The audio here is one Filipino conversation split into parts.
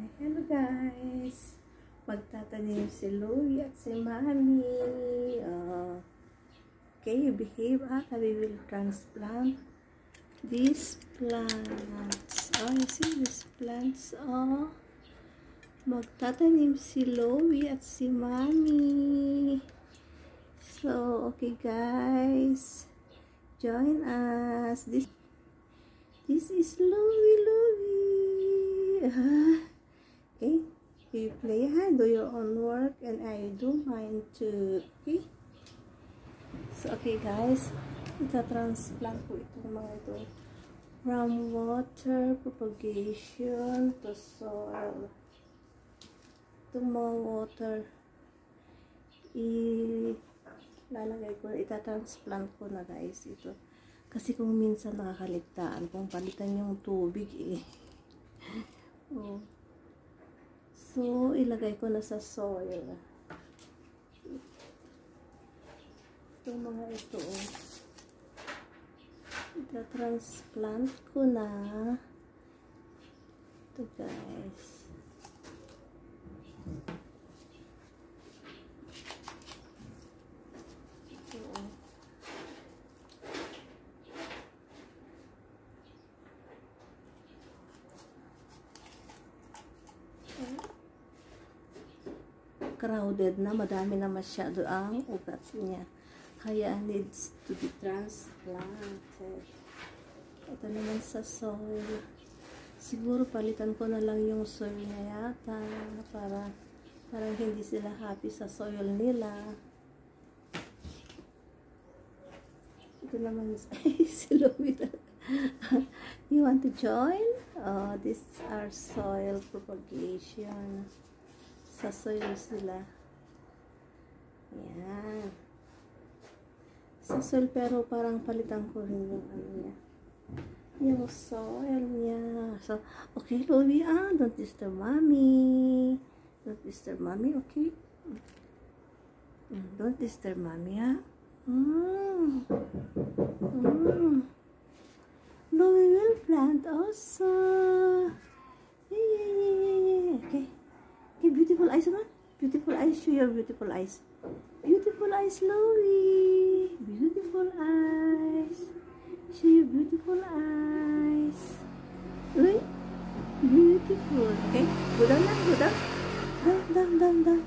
Hello guys! Magtatanim si Louie at si Mami. Okay, you behave we will transplant these plants. You see these plants? Magtatanim si Louie at si Mami. So, okay guys. Join us. This is Louie. Okay, you play, do your own work, and I do mine too. Okay, so okay guys, ita-transplant ko itong mga ito from water propagation to soil. Itong mga water ilalagay ko, ita-transplant ko na guys ito, kasi kung minsan nakakaligtaan kung palitan yung tubig So, ilagay ko na sa soil. Itong mga ito, ita-transplant ko na. Ito guys. Crowded na, madami na masyado ang ugat niya, kaya needs to be transplanted. Ito naman sa soil, siguro palitan ko na lang yung soil niya yata, para parang hindi sila happy sa soil nila. Ito naman si Louie. You want to join? These are soil propagation. Sa soil sila. Yan. Sa soil, pero parang palitan ko rin yung ano niya. Yung soil niya. So, okay, Louie, don't disturb Mommy. Don't disturb Mommy, okay? Don't disturb Mommy, Louie will plant also. Yeah. Okay. Beautiful eyes, man. Beautiful eyes. Show your beautiful eyes. Beautiful eyes, Louie. Beautiful eyes. Show your beautiful eyes. Louie. Beautiful. Okay. Go down now. Go down. Down.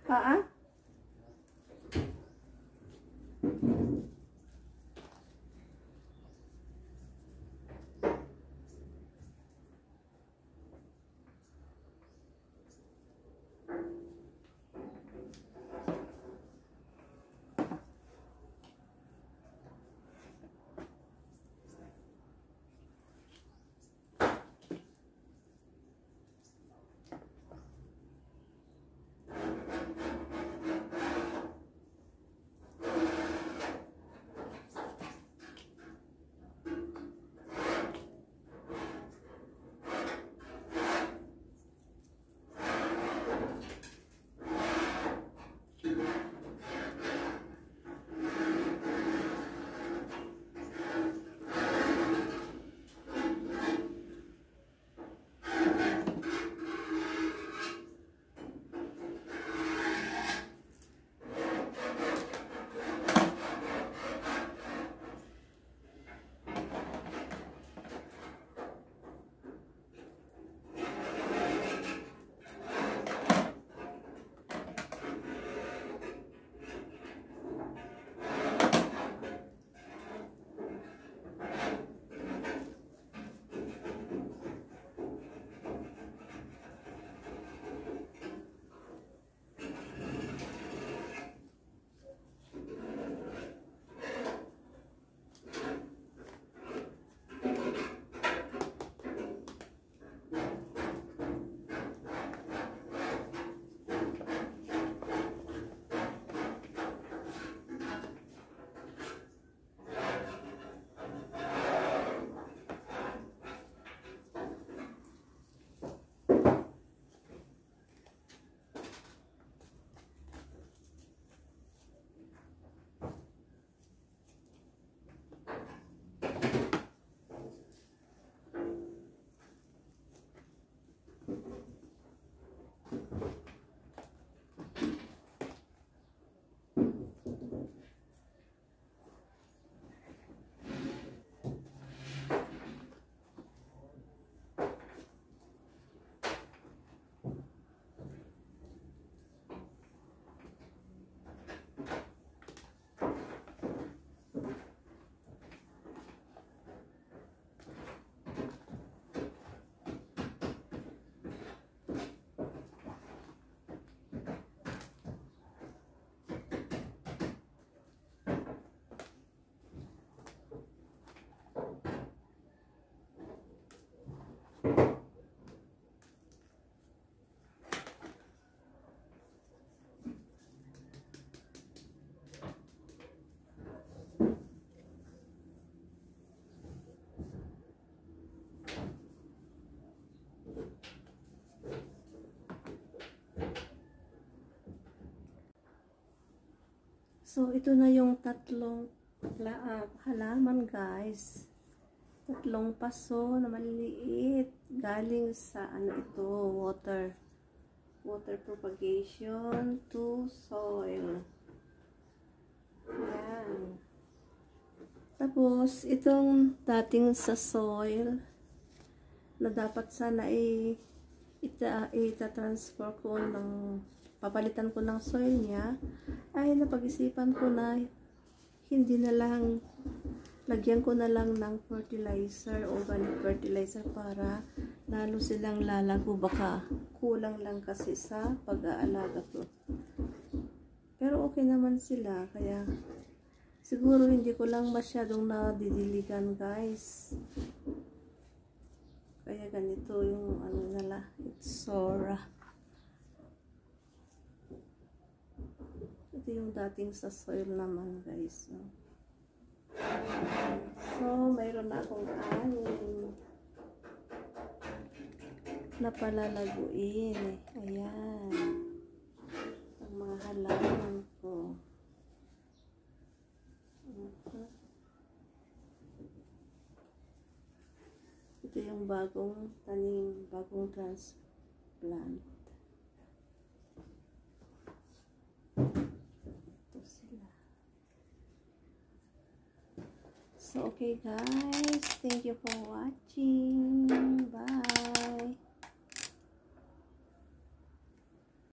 Ah? So, ito na yung tatlong halaman, guys. Tatlong paso na maliliit. Galing sa, water propagation to soil. Ayan. Tapos, itong dating sa soil, na dapat sana ita-transfer ko ng papalitan ko ng soil niya, ay napag-isipan ko na hindi na lang lagyan ko na lang ng fertilizer, organic fertilizer, para lalo silang lalago. Baka kulang lang kasi sa pag-aalaga ko, pero okay naman sila, kaya siguro hindi ko lang masyadong nadidiligan, guys. Kaya ganito yung nila, Itsora. Ito yung dating sa soil naman, guys. So, mayroon na akong 6 na palalaguin. Ayan. Ang mga halaman ko. Ito yung bagong tanim, bagong transplant. Ito sila. So, okay, guys. Thank you for watching.